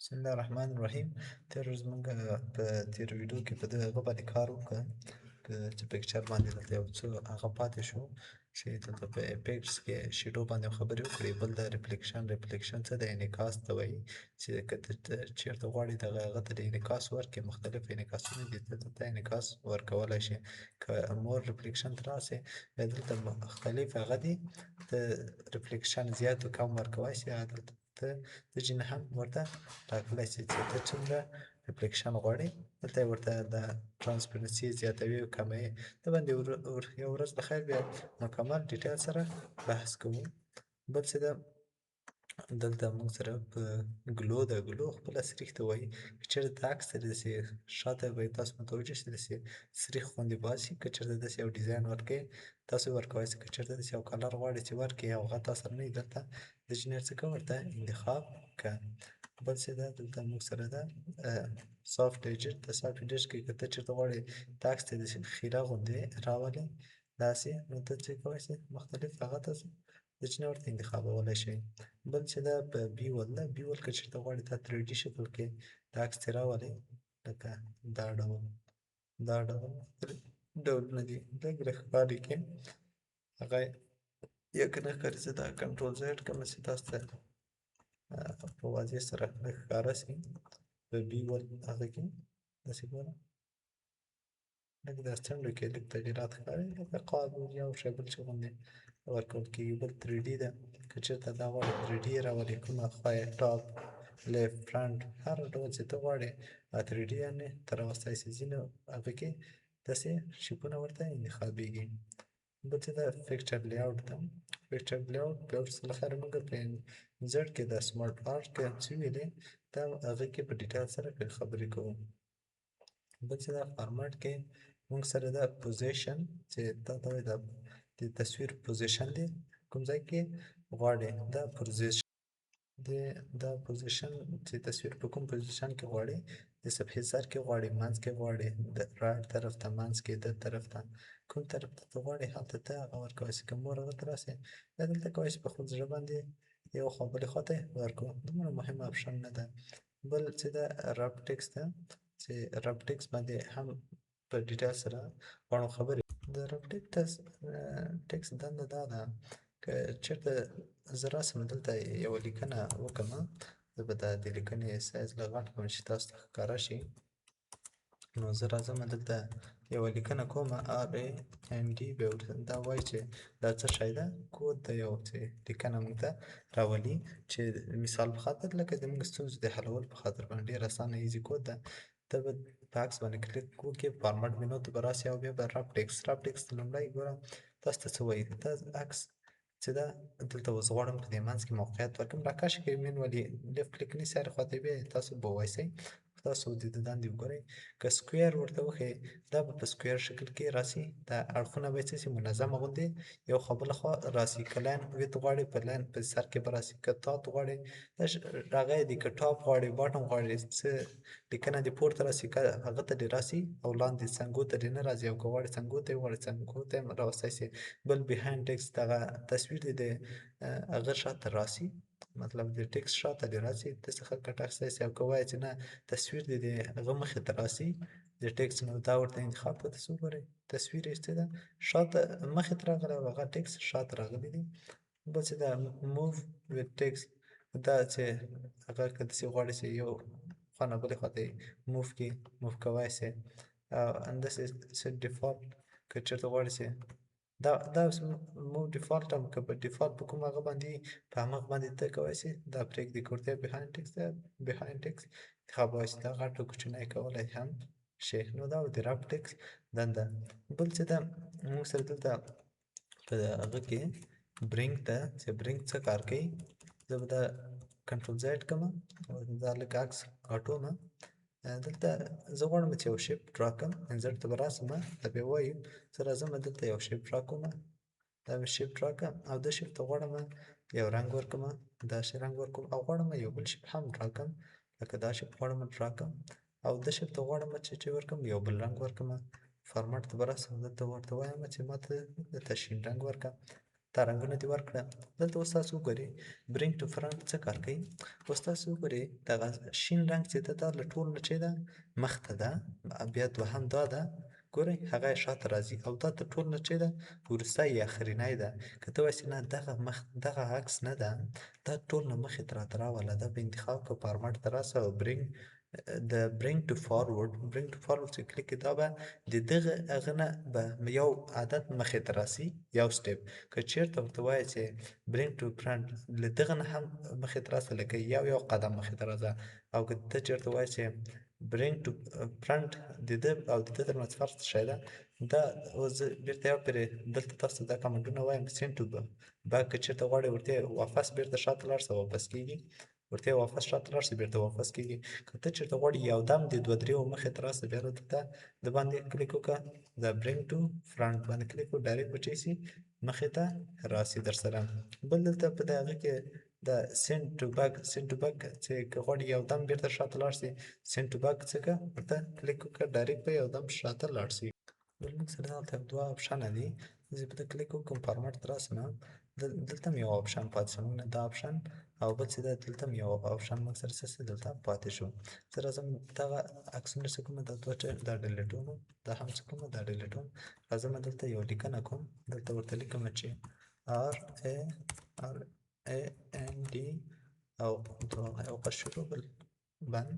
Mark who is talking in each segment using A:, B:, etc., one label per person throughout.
A: بسم الله الرحمن الرحیم. تېره ورځ موږ په تېره ویډیو کې په دغه باندې کار وکړ چې پکچر باندې دلته یو څه هغه پاتې شو چې دلته په اپیکټس کې شیډو باندې خبرې وکړې. بل د ریفلیکشن څه د انعکاس ته وایي چې که ته چېرته غواړې دغه هغه ته د انعکاس ورکړې، مختلف انعکاسونه دي ته دلته انعکاس ورکولی شې. که مور ریفلیکشن ته راسې بیا دلته مختلف هغه دي، ته ریفلیکشن زیات و کم ورکولی شې. هغه دلته ته د جین هم ورته ټاکلی شي چې ته څومره ریفلیکشن غواړې. دلته یې ورته د ترانسپیرنسي زیاتوي او کموي. د باندې یو ورځ د خیر بیا مکمل ډیټیل سره بحث کوو. بل څه ده دلته موږ سره په ګلو خپله سریښ ته وایي. که چېرته د عکس ته داسې شاته باید تاسو متوجه شئ داسې سریښ غوندې باسي. که چېرته داسې یو ډیزاین ورکوئ تاسو ورکولی شئ. که چېرته داسې یو کلر غواړئ چې ورکړئ او هغه تا سره نه وي دلته د انجینر څه کوه ورته انتخاب کړه. بل څه ده دلته موږ سره ده سافټ ایډیټ. د سافټ ایډیټ کې که ته چېرته غواړې د عکس ته داسې خیره غوندې راولې داسې، نو ته څه کولی شې مختلف هغه ته د چینه ورته انتخابولی شئ. بل چې ده په بیول ده. بیول که چېرته غواړې دا 3D شکل کې د عکس ته راولې لکه دا ډول ډولونه دي لږ ښکاري کې هغه یک نه ښکاري. زه دا کنټرول زیډ کوم چې تاسو ته په واضح سره لږ ښکاره شي. په بیول هغه کې داسې ګوره لږ دا څنډو کې لږ تغیرات ښکاري لکه قاب یا یو شی بل شي غوندې ورکول کېږي. بل 3D ده. که چېرته دا غواړې 3D یې راولې کومه خوا یې ټاپ لیفټ فرنټ هر ډول چې ته غواړې 3D یعنې ته راوستی شې. ځینو هغه کې داسې شیپونه ورته انتخابېږي. بل چې ده فکچر لیاوټ ده. فکچر لیاوټ بیا ورسره خیر موږ په زډ کې د سمارټ آرټ کې څه ویلې دا هغه کې په ډیټیل سره خبرې کوو. بل چې دا فارمټ کې موږ سره دا پوزیشن چې دا ته وایي د تصویر پوزیشن دی کوم ځای کې غواړې دا پوزیشن چې تصویر په کوم پوزیشن کې غواړې د صفحې سر کې غواړې منځ کې غواړې د رایټ طرف ته منځ کې د طرف ته کوم طرف ته ته غواړې هلته ته هغه ورکولی شې. که مور هغه ته راسې بیا دلته کولی شې په خپل زړه باندې یو خوا بلې خوا ته ورکړو. دومره مهمه اپشن نه ده. بل چې ده رب ټکس ده چې رب ټکس باندې هم په ډیټیل سره غواړم خبرې. د رب ټکس دنده دا ده که چېرته زه راسم دلته یوه لیکنه وکړمه، زه به د لیکنې سایز لږ غټ کړم چې تاسو ته ښکاره شي. نو زه راځم دلته یوه لیکنه کومه RAND دا وایي چې دا څه شی ده کود د یو څه لیکنه موږ ته راولي چې مثال په خاطر لکه زموږ ستونزو د حلولو په خاطر باندې ډېر اسانه ایزي کود ده. ته به په عکس باندې کلیک وکړې فارمټ مینو ته به راسې او بیا به رب ټکس لومړی ګوره تاسو ته څه وایي. دا عکس چې ده دلته اوس غواړم په دې منځ کې موقعیت ورکړم راکش کوئ مینولي لیفټ کلیک نیسئ هرې خوا ته بیا تاسو به ووایسئ. تاسو د دندې وګورئ. که سکویر ورته وښیئ دا به په سکویر شکل کې راسي. دا اړخونه به یې څه شي منظمه غوندې یو خوا بله خوا راسي. که لاین ویت غواړئ په لاین په سر کې به راسي. که تات غواړئ هغه یې دي. که ټاپ غواړئ باټم غواړئ څه لیکنه دې پورته راسي که هغه ته دې راسي او لاندې څنګو ته دې نه راځي او که غواړئ څنګو ته یې وغواړئ څنګو ته یې راوستی شئ. بل بیهایند ټکس دغه تصویر دې د هغه شاته راسي مطلب د ټکس شاته دې راسي ته څخه کټ اخیستی شئ. او که وایئ چې نه تصویر دې د هغه مخې ته راسي د ټکس نو دا ورته انتخاب کړه. تاسو وګورئ تصویر یې څه ده شاته مخې ته راغلی او هغه ټکس شاته راغلی دی. بل چې دا موو ویت ټکس دا چې هغه که داسې غواړئ چې یو خوا نه بلې خوا ته یې موو کړي موو کولی شئ. او همداسې سیټ ډیفالټ که چېرته غواړئ چې دا موو ډیفالټ هم که په ډیفالټ په کوم هغه باندې په همغه باندې ته کولی شئ دا پرېږدي. که ورته بیهایند ټکس ده بیهایند ټکس انتخابولی شئ. دا غټ او کوچنی کولی هم شئ. نو دا د رب ټکس دنده. بل چې ده موږ سره دلته په هغه کې برینګ ده چې برینګ څه کار کوي. زه به دا کنټرول زیډ کړمه او دا لږ عکس غټومه. دلته زه غواړم چې یو شیپ ډرا کړم انزرټ ته به راسمه دا بیا وایي زه راځم دلته یو شیپ ډرا کومه. دا مې شیپ ډرا کړم او دا شیپ ته غواړم یو رنګ ورکړم داسې رنګ ورکوم او غواړم یو بل شیپ هم ډرا کړم لکه دا شیپ غواړم ډرا کړم او دا شیپ ته غواړم چې ورکړم یو بل رنګ ورکړم. فارمټ ته به راسم دلته ورته وایم چې ماته دلته شین رنګ ورکړه. دا رنګونه دې ورکړه. دلته اوس تاسو وګورئ برینګ ټو فرنټ څه کار کوي. اوس تاسو وګورئ دغه شین رنګ چې ده دا له ټول نه چې ده مخته ده، بیا دوهم دا ده ګورئ هغه یې شاته راځي او دا تر ټول نه چې ده وروستی یا اخرنی ده. که ته وایسې نه دغه عکس نه ده، دا ټول نه مخې ته راته راوله، دا به انتخاب کړه فارمټ ته راسه او برینګ ټو فارورډ چې کلیک کړې دا به د دغه هغه نه به یو عدد مخې ته راسي، یو سټیپ. که چېرته ورته وایې چې برینګ ټو فرنټ له دغه نه هم مخې ته راسه لکه یو قدم مخې ته راځه، او که ته چېرته وایې چې برینګ ټو فرنټ د ده او د ده ترمنځ فرق څه شی ده، دا اوس زه بېرته یو پرې دلته تاسو ته دا کمنټونه وایم سینډ ټو بیک. که چېرته غواړې ورته واپس بېرته شاته لاړ شه واپس کېږي، ورته واپس شاته لاړ شي بېرته واپس کېږي. که ته چېرته غواړې یو دم د دوه درېو مخې ته راسه بیا دلته د باندې کلیک وکړه، د برینګ ټو فرنټ باندې کلیک وکړه ډایرکټ به چې شي مخې ته راسي در سره. بل دلته په د هغه کې د سینډ ټو بیک چې که غواړې یو دم بېرته شاته لاړ شي سینډ ټو بیک څه کړه ورته کلیک وکړه ډایرکټ به یو دم شاته لاړ شي. بل موږ سره دلته دوه اپشنه دي، زه په ده کلیک وکړم فارمټ ته راسمه، دلته هم یو اپشن پاتې شو، موږ نه دا اپشن او بل چې ده دلته هم یو اپشن موږ سره څه دلته پاتې شو. زه راځم دغه عکسونه چې کومه دا دوه دا ډیلیټوم، دا هم چې کومه دا ډیلیټوم. راځم دلته یو لیکنه کوم، دلته ورته لیکم چې RAND او دروغه یو قش شروع بل بند.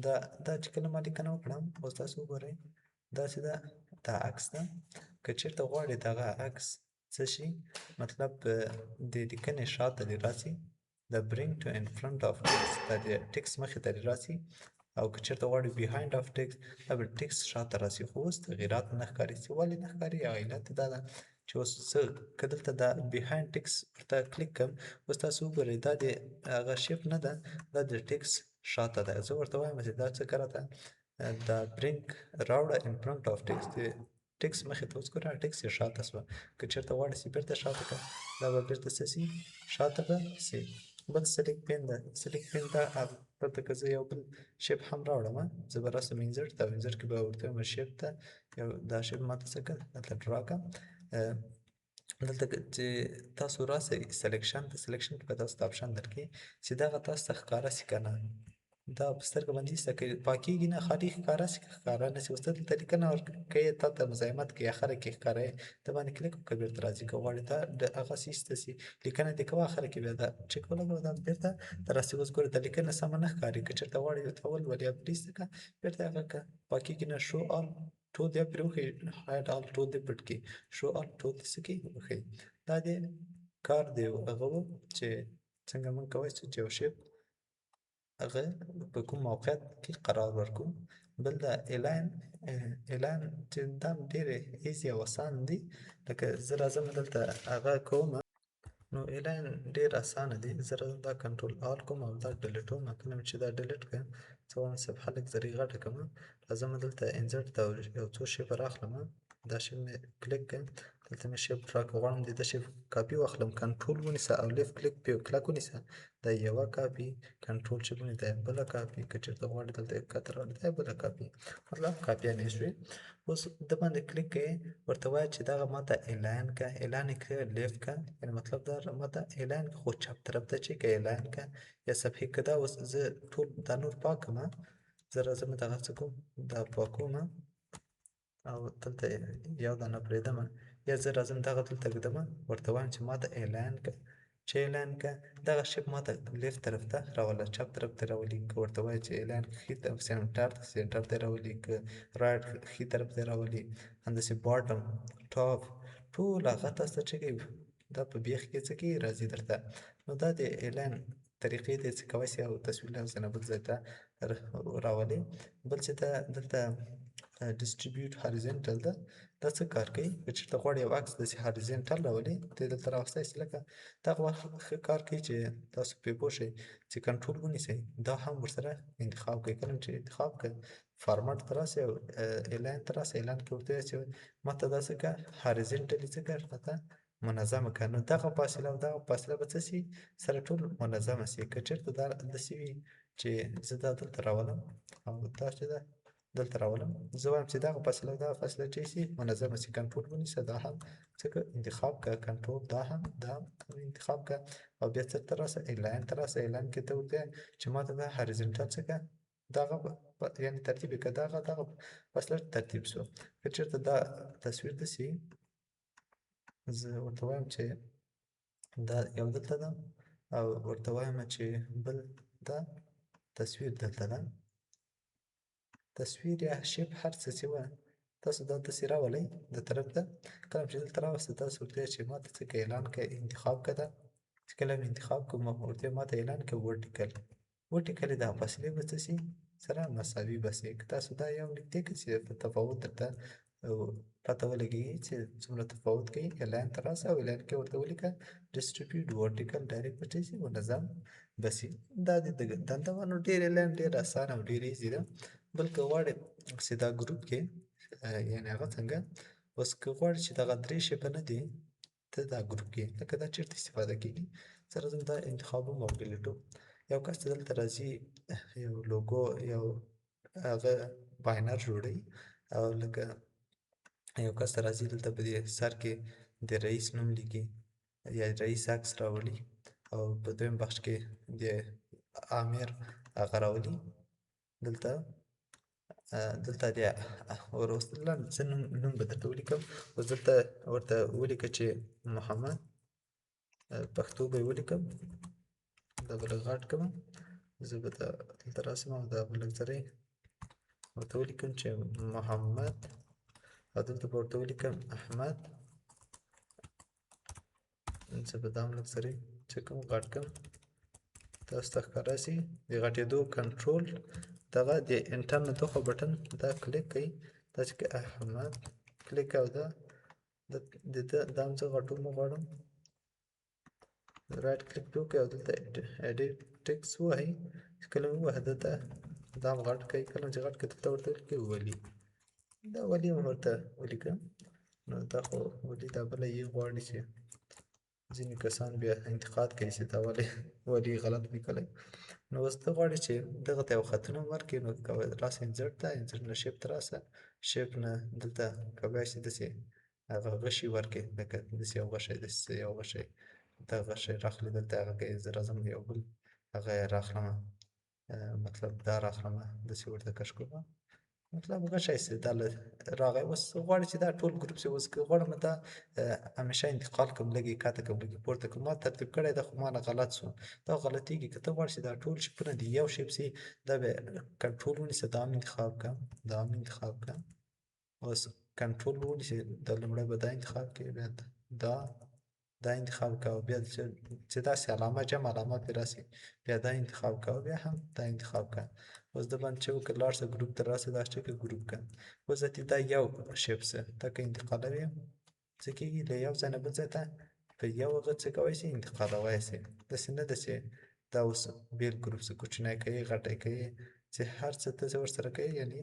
A: دا چې کله ما لیکنه وکړم اوس تاسو وګورئ داسې ده دا عکس ده. که چېرته غواړې دغه عکس څه شي مطلب د لیکنې شاته دې راسي د برینګ ټو ان فرنټ آف ټکس، دا د ټکس مخې ته دې راسي، او که چېرته غواړې بیهایند آف ټکس دا به ټکس شاته راسي. خو اوس تغیرات نه ښکاري چې ولې نه ښکاري، او علت یې دا ده چې اوس زه که دلته دا بیهایند ټکس ورته کلیک کړم اوس تاسو وګورئ دا د هغه شیپ نه ده، دا د ټکس شاته ده. زه ورته وایم چې دا څه کړه ده دا برینګ راوړه ان فرنټ آف ټکس، د ټکس مخې ته اوس ګوره ټکس یې شاته شوه. که چېرته غواړې چې بېرته شاته کړه دا به بېرته څه سي شاته به سي. بل سلیک پین ده، سلیک پین ده دلته که زه یو بل شیپ هم راوړم زه به راسم انزرټ ته، انزرټ کې به ورته وایم شیپ ته یو دا شیپ ماته څه کړه دلته ډرا کړه. دلته چې تاسو راسئ سلیکشن ته، سلیکشن کې به تاسو ته اپشن درکړي چې دغه تاسو ته ښکاره شي که نه، دا په سترګه باندې ایسته که پاکېږي نه خالي ښکاره شي که ښکاره نه شي. اوس ته دلته لیکنه ورکوې تا ته مزاحمت کوي اخره کې ښکاره یې د باندې کلیک وکړه بېرته راځي. که غواړې دا هغسې ایسته سي لیکنه دې کوه اخره کې بیا دا چک ولګوه دا بېرته راسي. اوس ګوره دا لیکنه سمه نه ښکاري. که چېرته غواړې ورته ولولې یا بل ایسته کړه بېرته هغه کړه پاکېږي نه شو آل ټول دې پرې وښیي هایډ آل ټول دې پټ کړي شو آل ټول دې څه کړي وښیي. دا دې کار دی هغه و چې څنګه موږ کولی شو چې یو شیپ هغه په کوم موقعیت کې قرار ورکړو. بل دا اعلان چې دا ډېر ایزي او اسان دي، لکه زه راځم دلته هغه کوم نو اعلان ډېر اسانه دی. زه راځم دا کنټرول آل کوم او دا ډیلیټوم، کله مې چې دا ډیلیټ کړم څه وایم صفحه لږ زر یې غټه کړم، راځم دلته انزرټ ته یو څو شیپه راخلم، دا شیپ مې کلیک کړم دلته مې شیپ راکړه، غواړم د ده شیپ کاپي واخلم کنټرول ونیسه او لیفټ کلیک پې کلک ونیسه دا یوه کاپي، کنټرول چې ونیسه دا بله کاپي، که چېرته غواړې دلته یې ښکته راوړې دا بله کاپي، مطلب کاپیانې شوې. اوس ده باندې کلیک کوې ورته وایه چې دغه ماته اعلان کړه، اعلان یې کړه لیفټ کړه یعنې مطلب دا ماته اعلان خو چپ طرف ته چې که اعلان کړه یا صفحې که دا اوس زه ټول دا نور پاک کړم، زه راځم دغه څه کوم دا پاکوم او دلته یو دانه پرېږدم یا زه راځم دغه دلته ږدم ورته وایم چې ماته اعلان کړه، چې اعلان کړه دغه شیپ ماته لیفټ طرف ته راوله چپ طرف ته راولي. که ورته وایي چې اعلان ښي طرف سینټر ته راولي، که رایټ ښي طرف ته راولي، همداسې باټم ټاپ ټول هغه تاسو ته چې کوي دا په بیخ کې څه کوي راځي درته. نو دا د اعلان طریقې دی چې کولی شي او تصویر له یو ځای نه بل ځای ته راولي. بل چې دا دلته ډسټریبیوټ هاریزنټل ده دا څه کار کوي، که چېرته غواړې یو عکس داسې هاریزنټل راولې ته یې دلته راوستی شي لکه دغه وخت ښه کار کوي چې تاسو پرې پوه شئ چې کنټرول ونیسئ دا هم ورسره انتخاب کوئ. کله چې انتخاب کړئ فارمټ ته راسئ او اعلان ته راسئ، اعلان کې ورته وایئ چې ماته دا څه کړه هاریزنټلي څه کړه راته منظمه کړه، نو دغه فاصله او دغه فاصله به څه سي سره ټول منظمه سي. که چېرته دا داسې وي چې زه دا دلته راولم او دا چې ده دلته راولم زه وایم چې دغه فاصله او دغه فاصله چې شي منظمه شي کنټرول ونیسه دا هم څه انتخاب که کنټرول دا هم انتخاب که او بیا څه ته راسه ایلاین ته راسه ایلاین کې ته وګورې چې ماته دا هاریزنټل څه که دغه یعنې ترتیب یې که دغه فاصله ترتیب شو که چېرته دا تصویر داسې زه ورته وایم چې دا یو دلته ده او ورته وایم چې بل دا تصویر دلته ده تصویر یا شیپ هر څه چې وه تاسو دا داسې راولئ د طرف ته کله چې دلته راوسته تاسو ورته چې ماته څه که اعلان که انتخاب که ده چې کله مې انتخاب کړو ورته ماته اعلان که ورټیکل دا فاصلې به څه شي سره مساوي به شي که تاسو دا یو نږدې کړئ چې په تفاوت درته پته ولګېږي چې څومره تفاوت کوي اعلان ته راسه او اعلان کې ورته ولیکه ډسټریبیوټ ورټیکل ډایرکټ به څه شي منظم به شي دا د دندهوانو ډېر اعلان ډېر اسانه او ډېر ایزي ده بل که غواړې چې دا ګروپ کې یعنې هغه څنګه اوس که غواړې چې دغه درې شیپه نه دي ته دا ګروپ کې لکه دا چېرته استفاده کېږي زه راځم دا انتخابوم او ډیلیټوم یو کس ته دلته راځي یو لوګو یو هغه باینر جوړوي او لکه یو کس ته راځي دلته په دې سر کې د رئیس نوم لیکي یا رئیس عکس راولي او په دویم بخش کې د امیر هغه راولي دلته د وروسته زه نوم به درته ولیکم اوس دلته ورته ولیکه چې محمد پښتو به یې ولیکم دا به لږ غټ کړم زه به دلته راسم او دا به لږ زری ورته ولیکم چې محمد او دلته به ورته ولیکم احمد زه به دا هم لږ زری چې کوم غټ کړم تاسو ته ښکاره شي د غټېدو کنټرول دغه د انټر نه دغه بټن دا کلیک کوي دا چې احمد کلیک او دا هم زه غټول غواړم رایټ کلیک پې وکړئ او دلته ایډیټ ټکس ووهئ چې کله مې ووهه دلته دا هم غټ کوي کله چې غټ کړئ دلته ورته ولیکئ ولي دا ولي هم ورته ولیکم نو دا خو ولي دا بله یې غواړي چې ځینې کسان بیا انتقاد کوي چې دا ولي غلط لیکلی نو اوس ته غواړې چې دغه ته یو خطونه ورکړې نو راسه انزرټ ته انزرټ نه شیپ ته راسه شیپ نه دلته کولای شي داسې هغه غشي ورکړې لکه داسې یو غشی داسې یو غشی دغه غشی راخلي دلته هغه کوي زه راځم یو بل هغه یې راخلمه مطلب دا راخلمه داسې ورته کش کومه مطلب غشی سي دا راغی اوس غواړي چې دا ټول ګروپ سي اوس که غواړم دا همیشه انتقال کوم لږې کاته کوم لږې پورته کوم ما ترتیب کړی ده خو مانه غلط سو دا غلطېږي که ته غواړې چې دا ټول شیپونه د یو شیپ سي دا به کنټرول ونیسه دا هم انتخاب کړه دا هم انتخاب کړه اوس کنټرول ونیسي دا لومړی به دا انتخاب کړې بیا دا انتخاب کوه بیا چې داسې علامه جمع علامه پرې راسي بیا دا انتخاب کوه بیا هم دا انتخاب کوه اوس د باندې چې وکړه لاړ شه ګروپ ته راسه دا چې ګروپ کړه اوس ځکه دا یو شیپ شه دا که انتقالوي څه کېږي له یو ځای نه بل ځای ته په یو هغه څه کوی شي انتقالوی شي داسې نه ده چې دا اوس بېل ګروپ څه کوچنی کوي غټی کوي چې هر څه ته ورسره کوي یعنې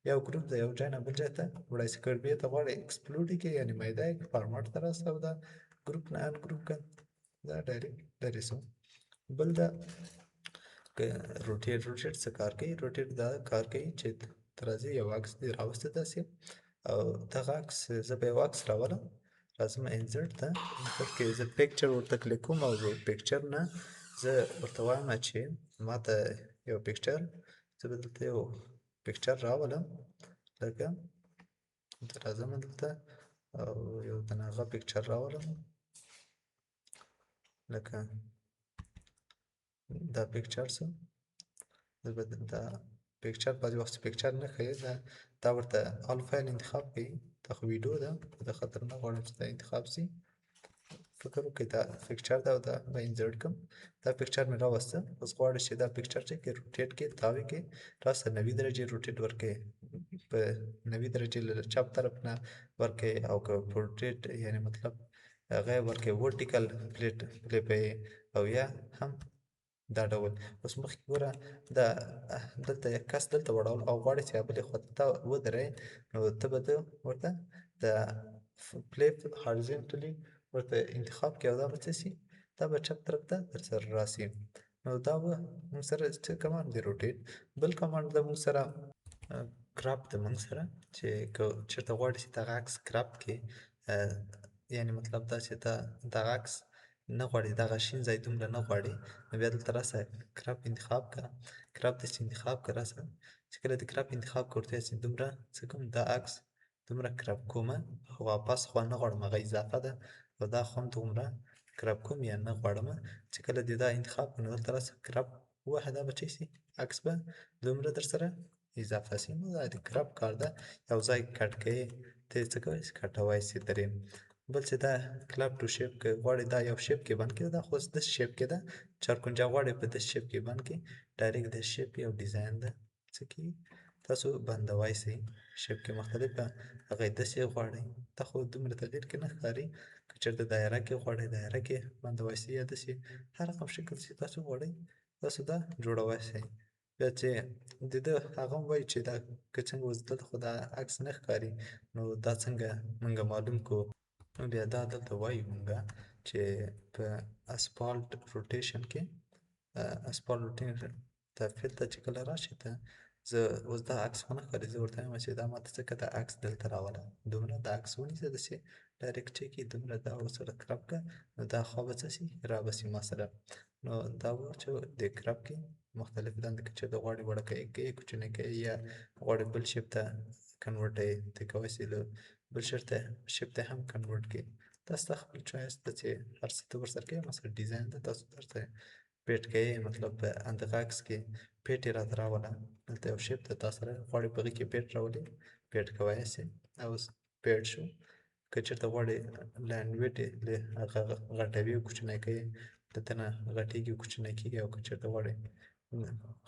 A: یو ګروپ د یو ځای نه بل ځای ته وړی شي که بیا ته غواړې ایکسپلوډ یې کړې یعنې میده یې کړې فارمټ ته راسه او دا ګروپ نه ان ګروپ کړه دا ډایرکټ لرې شو بل دا که روټیټ څه کار کوي روټیټ دا کار کوي چې ته راځې یو عکس دې راوسته داسې او دغه عکس زه به یو عکس راولم راځم انزرټ ته انزرټ کې زه پیکچر ورته کلیک کوم او پیکچر نه زه ورته وایم چې ماته یو پیکچر زه به دلته یو پیکچر راولم لکه راځم دلته او یو دنه هغه پیکچر راولم لکه دا پیکچر څه زه به دا پیکچر بعضې وخت پیکچر نه ښیي دا ورته آل فایل انتخاب کوي دا خو ویډیو ده په دې خاطر نه غواړم چې دا انتخاب شي فکر وکړئ دا پیکچر ده او دا به انزرټ کړم دا پیکچر مې راوسته اوس غواړې چې دا پیکچر چې کې روټیټ کې تاوې کې راسه 90 درجې روټیټ ورکړې په 90 درجې له چپ طرف نه ورکړې او که پورټریټ یعنې مطلب هغه ورکړې ورټیکل پلی به او یا هم دا ډول اوس مخکې ګوره دا دلته یک کس دلته وړول او غواړې چې بلې خوا ته ودرې نو ته به ورته د پلی هارزنټلي ورته انتخاب کړې او دا به څه شي دا به چپ طرف ته در سره راسي نو دا به موږ سره څه کمانډ دی روټیټ بل کمانډ ده موږ سره کراپ د موږ سره چې که چېرته غواړې چې دغه عکس کراپ کړې یعنې مطلب دا چې ته دغه عکس نه غواړې دغه شین ځای دومره نه غواړې نو بیا دلته راسه کراپ انتخاب کړه کراپ داسې انتخاب کړه راسه چې کله د کراپ انتخاب کړه ورته وایه چې دومره څه کوم دا عکس دومره کراپ کومه خو واپس خو نه غواړم هغه اضافه ده او دا خو هم دومره کراپ کوم یا نه غواړمه چې کله دې دا انتخاب کړو نو دلته راسه کراپ ووهه دا به څه شي عکس به دومره در سره اضافه شي نو دا د کراپ کار ده یو ځای کټ کوې ته یې څه کوی شي کټوی شي درې بل چې دا کلاپ ټو شیپ که غواړې دا یو شیپ کې بند کړې دا خو داسې شیپ کې ده چارکونجه غواړې په داسې شیپ کې بند کړې ډایرکټ د شیپ یو ډیزاین ده څه کېږي تاسو بندوی شئ شیپ کې مختلفه هغه یې داسې غواړئ دا خو دومره تغییر کې نه ښکاري که چېرته دایره کې غواړئ دایره کې بندوی شئ یا داسې هر رقم شکل چې تاسو غواړئ تاسو دا جوړوی شئ بیا چې د ده هغه هم وایي چې دا که څنګه اوس دلته خو دا عکس نه ښکاري نو دا څنګه موږ معلوم کړو نو بیا دا دلته وایو موږ چې په اسفالټ روټیشن کې اسفالټ روټیشن ته فلته چې کله راشي ته زه اوس دا عکس خو نه ښکاري زه ورته وایم چې دا ماته څنګه دا عکس دلته راوله دومره دا عکس ونیسه داسې ډایرکټ چې کې دومره دا ورسره کرپ کړه نو دا خوا به څه شي را به شي ما سره نو دا و چې د کرپ کې مختلف دندې که چېرته غواړې وړوکی کوې کوچنی کوې یا غواړې بل شیپ ته کنورټ یې ته کولی شې له بل شیپ ته هم کنورټ کړې دا ستا خپل چوایس ده چې هر څه ته ورسره کوې مثلا ډیزاین ده تاسو درته پیټ کوې مطلب په همدغه عکس کې پیټ یې راته راوله دلته یو شیپ ته تا سره غواړې په هغې کې پیټ راولې پیټ کولی شې اوس پیټ شو که چېرته غواړې لینډویټ یې هغه غټوي او کوچنی کوې دلته نه غټېږي او کوچنی کېږي او که چېرته غواړې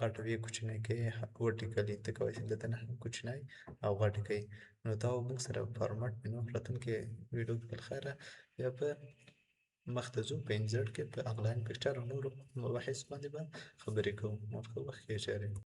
A: غټوي کوچنی کوې ورټیکلي ته کولی شې دلته نه کوچنی او غټ کوې نو دا موږ سره فارمټ وینو راتلونکي ویډیو کې بالخیره بیا په مخ ته ځو په انزرټ کې په انلاین پکچر او نورو مباحثو باندې به خبرې کوو نور ښه وخت ښې چارې